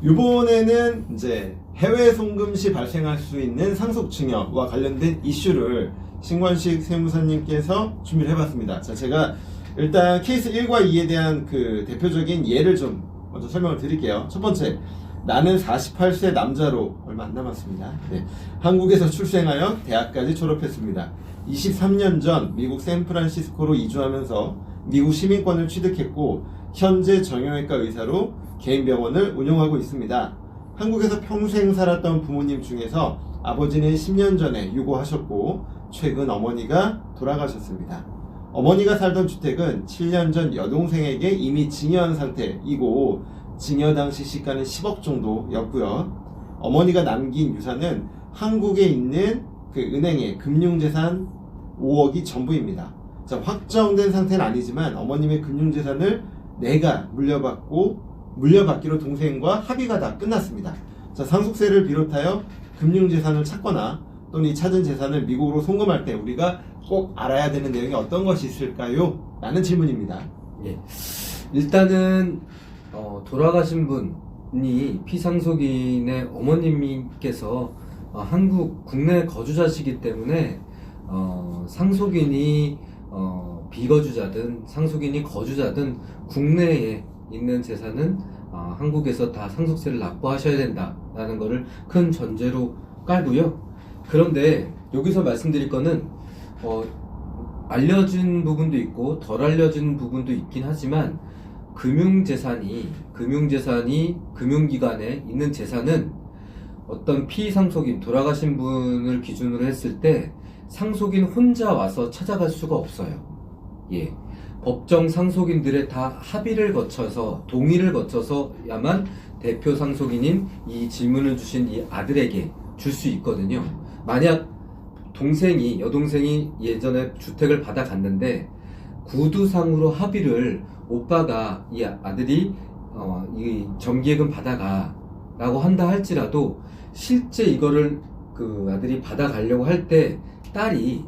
이번에는 이제 해외 송금 시 발생할 수 있는 상속 증여와 관련된 이슈를 신관식 세무사님께서 준비를 해봤습니다. 자, 제가 일단 케이스 1과 2에 대한 그 대표적인 예를 좀 먼저 설명을 드릴게요. 첫 번째, 나는 48세 남자로 얼마 안 남았습니다. 네. 한국에서 출생하여 대학까지 졸업했습니다. 23년 전 미국 샌프란시스코로 이주하면서 미국 시민권을 취득했고 현재 정형외과 의사로 개인 병원을 운영하고 있습니다. 한국에서 평생 살았던 부모님 중에서 아버지는 10년 전에 유고하셨고 최근 어머니가 돌아가셨습니다. 어머니가 살던 주택은 7년 전 여동생에게 이미 증여한 상태이고 증여 당시 시가는 10억 정도였고요. 어머니가 남긴 유산은 한국에 있는 그 은행의 금융재산 5억이 전부입니다. 자, 확정된 상태는 아니지만 어머님의 금융재산을 내가 물려받기로 동생과 합의가 다 끝났습니다. 자, 상속세를 비롯하여 금융재산을 찾거나 또는 이 찾은 재산을 미국으로 송금할 때 우리가 꼭 알아야 되는 내용이 어떤 것이 있을까요? 라는 질문입니다. 예. 일단은 돌아가신 분이 피상속인의 어머님께서 한국 국내 거주자시기 때문에 상속인이 비거주자든 상속인이 거주자든 국내에 있는 재산은 한국에서 다 상속세를 납부하셔야 된다라는 것을 큰 전제로 깔고요. 그런데 여기서 말씀드릴 거는 알려진 부분도 있고 덜 알려진 부분도 있긴 하지만 금융기관에 있는 재산은 어떤 피상속인, 돌아가신 분을 기준으로 했을 때 상속인 혼자 와서 찾아갈 수가 없어요. 예. 법정 상속인들의 다 합의를 거쳐서, 동의를 거쳐서야만 대표 상속인인 이 질문을 주신 이 아들에게 줄 수 있거든요. 만약 여동생이 예전에 주택을 받아갔는데 구두상으로 합의를 오빠가 이 아들이 이 정기예금 받아가 라고 한다 할지라도 실제 이거를 그 아들이 받아가려고 할 때 딸이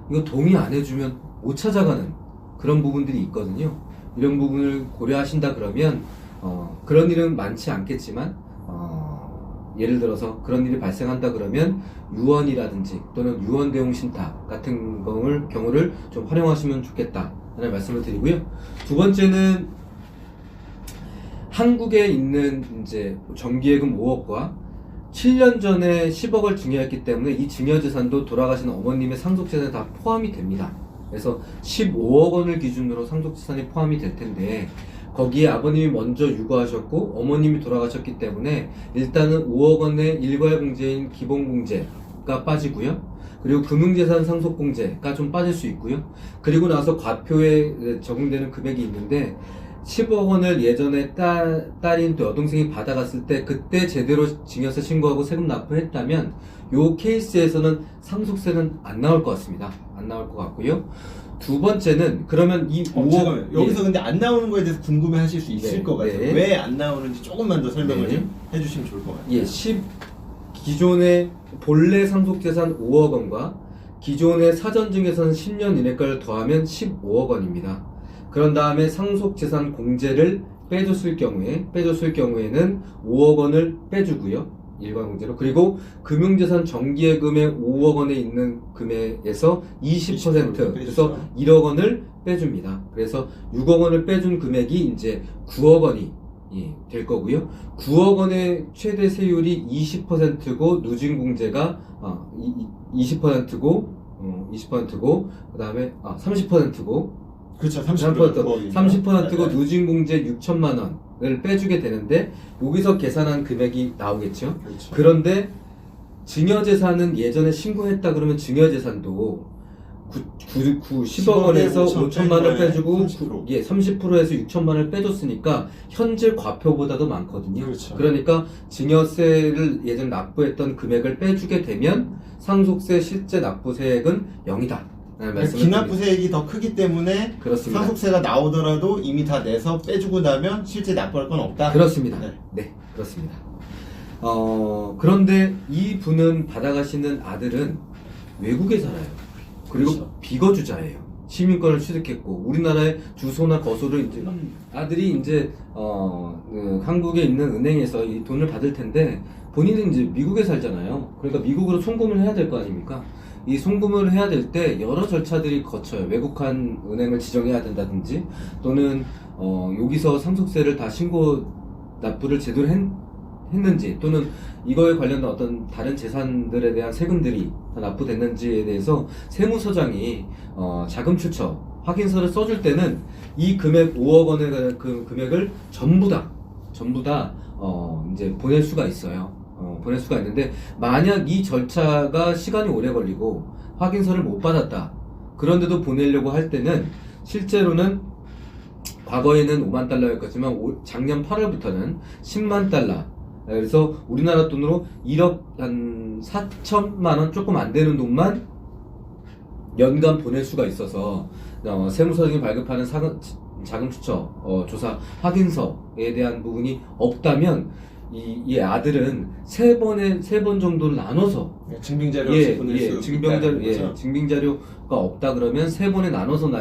이거 동의 안 해주면 못 찾아가는 그런 부분들이 있거든요. 이런 부분을 고려하신다 그러면 그런 일은 많지 않겠지만 예를 들어서 그런 일이 발생한다 그러면 유언이라든지 또는 유언 대용 신탁 같은 경우를 좀 활용하시면 좋겠다라는 말씀을 드리고요. 두 번째는 한국에 있는 이제 정기예금 5억과 7년 전에 10억을 증여했기 때문에 이 증여재산도 돌아가신 어머님의 상속재산에 다 포함이 됩니다. 그래서 15억 원을 기준으로 상속재산이 포함이 될 텐데 거기에 아버님이 먼저 유고하셨고 어머님이 돌아가셨기 때문에 일단은 5억 원의 일괄공제인 기본공제가 빠지고요. 그리고 금융재산 상속공제가 좀 빠질 수 있고요. 그리고 나서 과표에 적용되는 금액이 있는데 10억 원을 예전에 딸인 또 여동생이 받아갔을 때 그때 제대로 증여세 신고하고 세금 납부했다면 요 케이스에서는 상속세는 안 나올 것 같습니다. 안 나올 것 같고요. 두 번째는 그러면 이 5억 여기서 근데 안 나오는 거에 대해서 궁금해 하실 수 있을 것 같아요. 네. 왜 안 나오는지 조금만 더 설명을 좀 해주시면 좋을 것 같아요. 기존의 본래 상속재산 5억 원과 기존의 사전증여선 10년 이내가를 더하면 15억 원입니다. 그런 다음에 상속재산 공제를 빼줬을 경우에는 5억 원을 빼주고요. 일괄공제로. 그리고 금융재산 정기예금의 5억 원에 있는 금액에서 20% 그래서 1억 원을 빼줍니다. 그래서 6억 원을 빼준 금액이 이제 9억 원이 될 거고요. 9억 원의 최대 세율이 20%고 누진공제가 20%고 그 다음에 30%고 그렇죠. 30%고 누진공제 6천만 원을 빼주게 되는데 여기서 계산한 금액이 나오겠죠. 그렇죠. 그런데 증여재산은 예전에 신고했다 그러면 증여재산도 10억 원에서 5천만 원을 빼주고 30%에서 6천만 원을 빼줬으니까 현재 과표보다도 많거든요. 그렇죠. 그러니까 증여세를 예전 납부했던 금액을 빼주게 되면 상속세 실제 납부세액은 0이다. 기납부세액이 더 크기 때문에 그렇습니다. 상속세가 나오더라도 이미 다 내서 빼주고 나면 실제 납부할 건 없다. 그렇습니다. 네, 그렇습니다. 그런데 이 분은 받아가시는 아들은 외국에 살아요. 그리고 그렇죠. 비거주자예요. 시민권을 취득했고 우리나라의 주소나 거소를 이제 아들이 이제 그 한국에 있는 은행에서 이 돈을 받을 텐데 본인은 이제 미국에 살잖아요. 그러니까 미국으로 송금을 해야 될 거 아닙니까? 이 송금을 해야 될 때 여러 절차들이 거쳐요. 외국한 은행을 지정해야 된다든지 또는 여기서 상속세를 다 신고 납부를 제대로 했는지 또는 이거에 관련된 어떤 다른 재산들에 대한 세금들이 다 납부됐는지에 대해서 세무서장이 자금 출처 확인서를 써줄 때는 이 금액 5억 원의 그 금액을 전부 다 이제 보낼 수가 있어요. 보낼 수가 있는데 만약 이 절차가 시간이 오래 걸리고 확인서를 못 받았다. 그런데도 보내려고 할 때는 실제로는 과거에는 5만 달러였지만 작년 8월부터는 10만 달러. 그래서 우리나라 돈으로 1억 한 4천만 원 조금 안 되는 돈만 연간 보낼 수가 있어서 세무서장이 발급하는 자금 추처 조사 확인서에 대한 부분이 없다면 이 아들은 세 번 정도를 나눠서 증빙자료 보낼 수 있다는 거죠? 증빙자료가 없다 그러면 세 번에 나눠서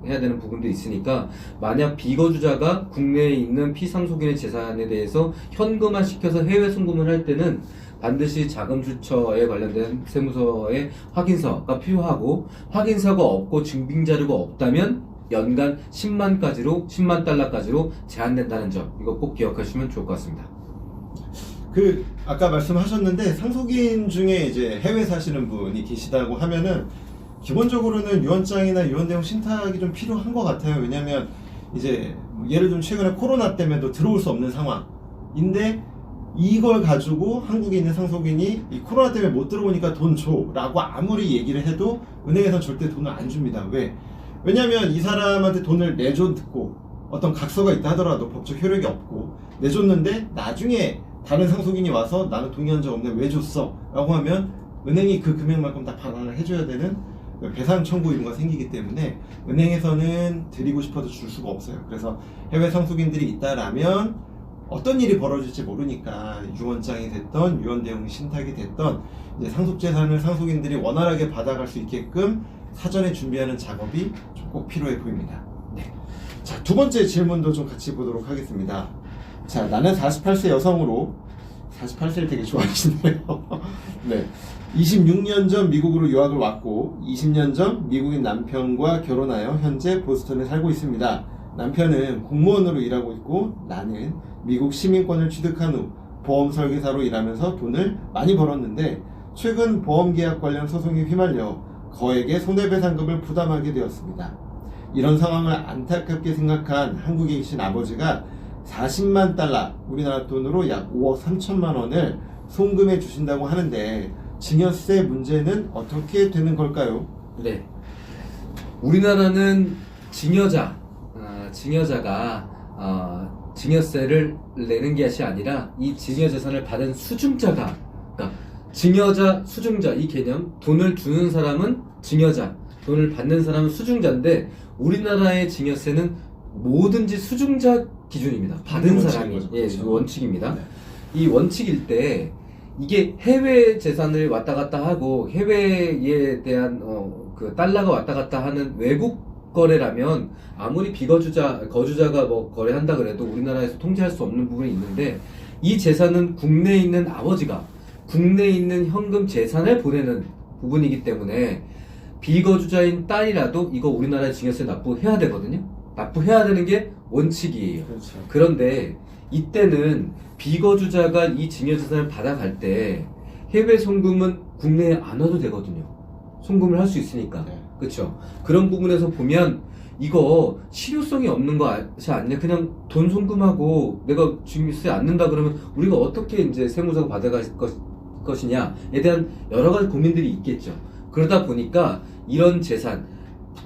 해야 되는 부분도 있으니까 만약 비거주자가 국내에 있는 피상속인의 재산에 대해서 현금화 시켜서 해외 송금을 할 때는 반드시 자금 출처에 관련된 세무서의 확인서가 필요하고 확인서가 없고 증빙자료가 없다면 연간 10만 달러까지로 제한된다는 점 이거 꼭 기억하시면 좋을 것 같습니다. 아까 말씀하셨는데 상속인 중에 이제 해외 사시는 분이 계시다고 하면은 기본적으로는 유언장이나 유언대용 신탁이 좀 필요한 것 같아요. 왜냐면 이제 예를 들면 최근에 코로나 때문에도 들어올 수 없는 상황인데 이걸 가지고 한국에 있는 상속인이 이 코로나 때문에 못 들어오니까 돈 줘 라고 아무리 얘기를 해도 은행에서는 절대 돈을 안 줍니다. 왜? 왜냐면 이 사람한테 돈을 내줬고 어떤 각서가 있다 하더라도 법적 효력이 없고 내줬는데 나중에 다른 상속인이 와서 나는 동의한 적 없는데 왜 줬어? 라고 하면 은행이 그 금액만큼 다 반환을 해줘야 되는 배상 청구 이런 거 생기기 때문에 은행에서는 드리고 싶어도 줄 수가 없어요. 그래서 해외 상속인들이 있다라면 어떤 일이 벌어질지 모르니까 유언장이 됐던 유언대용 신탁이 됐던 이제 상속재산을 상속인들이 원활하게 받아갈 수 있게끔 사전에 준비하는 작업이 좀 꼭 필요해 보입니다. 네. 자, 두 번째 질문도 좀 같이 보도록 하겠습니다. 자, 나는 48세 여성으로 48세를 되게 좋아하시네요. 네. 26년 전 미국으로 유학을 왔고 20년 전 미국인 남편과 결혼하여 현재 보스턴에 살고 있습니다. 남편은 공무원으로 일하고 있고 나는 미국 시민권을 취득한 후 보험 설계사로 일하면서 돈을 많이 벌었는데 최근 보험계약 관련 소송에 휘말려 거액의 손해배상금을 부담하게 되었습니다. 이런 상황을 안타깝게 생각한 한국에 계신 아버지가 40만 달러, 우리나라 돈으로 약 5억 3천만 원을 송금해 주신다고 하는데 증여세 문제는 어떻게 되는 걸까요? 네. 우리나라는 증여자가 증여세를 내는 것이 아니라 이 증여 재산을 받은 수증자가, 그러니까 증여자, 수증자 이 개념, 돈을 주는 사람은 증여자, 돈을 받는 사람은 수증자인데 우리나라의 증여세는 뭐든지 수증자 기준입니다. 받은 사람이 원칙입니다. 네. 이 원칙일 때 이게 해외 재산을 왔다 갔다 하고 해외에 대한 그 달러가 왔다 갔다 하는 외국 거래라면 아무리 거주자가 뭐 거래한다 그래도 우리나라에서 통제할 수 없는 부분이 있는데 이 재산은 국내에 있는 아버지가 국내에 있는 현금 재산을 보내는 부분이기 때문에 비거주자인 딸이라도 이거 우리나라에 증여세 납부해야 되거든요. 납부해야 되는 게 원칙이에요. 그렇죠. 그런데 이때는 비거주자가 이 증여재산을 받아갈 때 해외 송금은 국내에 안 와도 되거든요. 송금을 할 수 있으니까. 네. 그렇죠. 그런 부분에서 보면 이거 실효성이 없는 것이 아니냐. 그냥 돈 송금하고 내가 증여세 안 낸다 그러면 우리가 어떻게 이제 세무서가 받아갈 것이냐에 대한 여러 가지 고민들이 있겠죠. 그러다 보니까 이런 재산,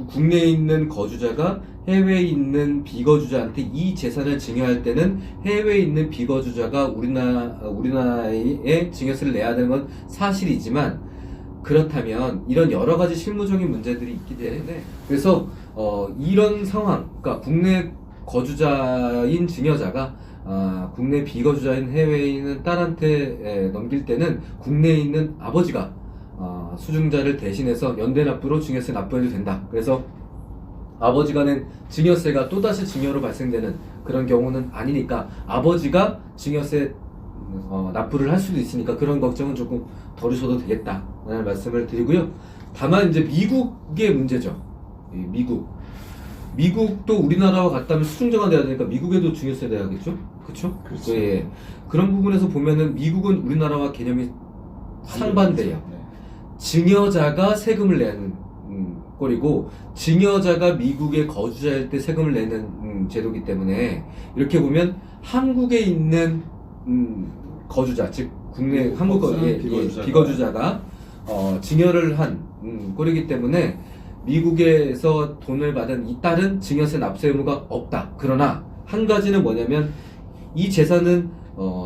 국내에 있는 거주자가 해외에 있는 비거주자한테 이 재산을 증여할 때는 해외에 있는 비거주자가 우리나라에 증여세를 내야 되는 건 사실이지만 그렇다면 이런 여러 가지 실무적인 문제들이 있기 때문에 그래서 이런 상황, 그러니까 국내 거주자인 증여자가 국내 비거주자인 해외에 있는 딸한테 넘길 때는 국내에 있는 아버지가 수증자를 대신해서 연대 납부로 증여세 납부해도 된다. 그래서 아버지가 낸 증여세가 또다시 증여로 발생되는 그런 경우는 아니니까 아버지가 증여세 납부를 할 수도 있으니까 그런 걱정은 조금 덜으셔도 되겠다라는 말씀을 드리고요. 다만 이제 미국의 문제죠. 미국도 우리나라와 같다면 수중자가 돼야 되니까 미국에도 증여세 내야겠죠? 그쵸? 그렇죠. 예. 그런 부분에서 보면은 미국은 우리나라와 개념이 상반돼요. 네. 증여자가 세금을 내는 꼴이고 증여자가 미국에 거주자일 때 세금을 내는 제도이기 때문에 이렇게 보면 한국에 있는 거주자 즉 국내 한국 비거주자가 증여를 한 꼴이기 때문에 미국에서 돈을 받은 이 딸은 증여세 납세 의무가 없다. 그러나 한 가지는 뭐냐면 이 재산은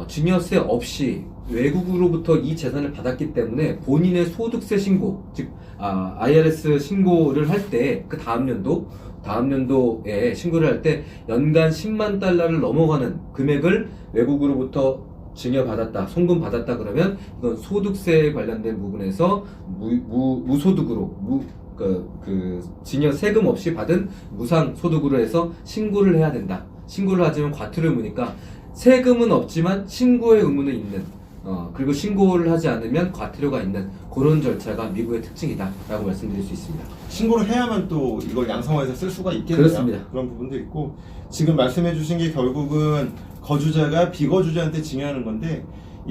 증여세 없이 외국으로부터 이 재산을 받았기 때문에 본인의 소득세 신고, 즉 IRS 신고를 할 때 그 다음 연도에 신고를 할 때 연간 10만 달러를 넘어가는 금액을 외국으로부터 증여받았다, 송금받았다 그러면 이건 소득세 관련된 부분에서 무소득으로 증여 세금 없이 받은 무상 소득으로 해서 신고를 해야 된다. 신고를 하지만 과태료 의무니까 세금은 없지만 신고의 의무는 있는 그리고 신고를 하지 않으면 과태료가 있는 그런 절차가 미국의 특징이다라고 말씀드릴 수 있습니다. 신고를 해야만 또 이걸 양성화해서 쓸 수가 있겠네요. 그렇습니다. 그런 부분도 있고 지금 말씀해주신 게 결국은 거주자가 비거주자한테 증여하는 건데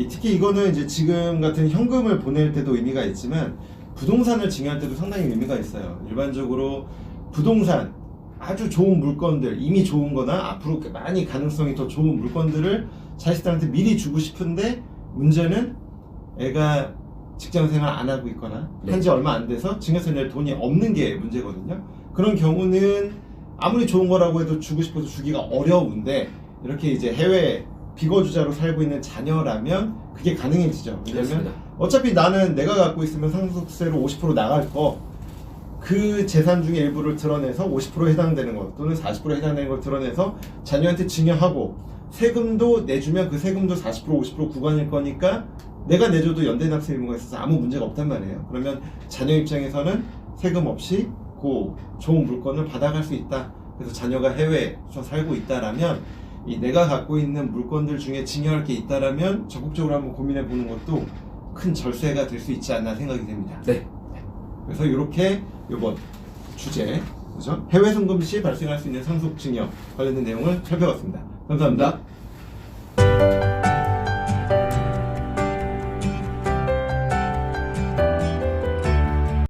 특히 이거는 이제 지금 같은 현금을 보낼 때도 의미가 있지만 부동산을 증여할 때도 상당히 의미가 있어요. 일반적으로 부동산 아주 좋은 물건들 이미 좋은 거나 앞으로 많이 가능성이 더 좋은 물건들을 자식들한테 미리 주고 싶은데 문제는 애가 직장생활 안 하고 있거나 한지 얼마 안 돼서 증여세 낼 돈이 없는 게 문제거든요. 그런 경우는 아무리 좋은 거라고 해도 주고 싶어도 주기가 어려운데 이렇게 이제 해외 비거주자로 살고 있는 자녀라면 그게 가능해지죠. 왜냐면 어차피 나는 내가 갖고 있으면 상속세로 50% 나갈 거 그 재산 중에 일부를 드러내서 50% 해당되는 것 또는 40% 해당되는 걸 드러내서 자녀한테 증여하고 세금도 내주면 그 세금도 40% 50% 구간일 거니까 내가 내줘도 연대납세 의무가 있어서 아무 문제가 없단 말이에요. 그러면 자녀 입장에서는 세금 없이 그 좋은 물건을 받아갈 수 있다. 그래서 자녀가 해외에서 살고 있다라면 내가 갖고 있는 물건들 중에 증여할 게 있다라면 적극적으로 한번 고민해 보는 것도 큰 절세가 될 수 있지 않나 생각이 됩니다. 네. 그래서 이렇게 이번 주제, 그죠? 해외 송금 시 발생할 수 있는 상속 증여 관련된 내용을 살펴봤습니다. 감사합니다.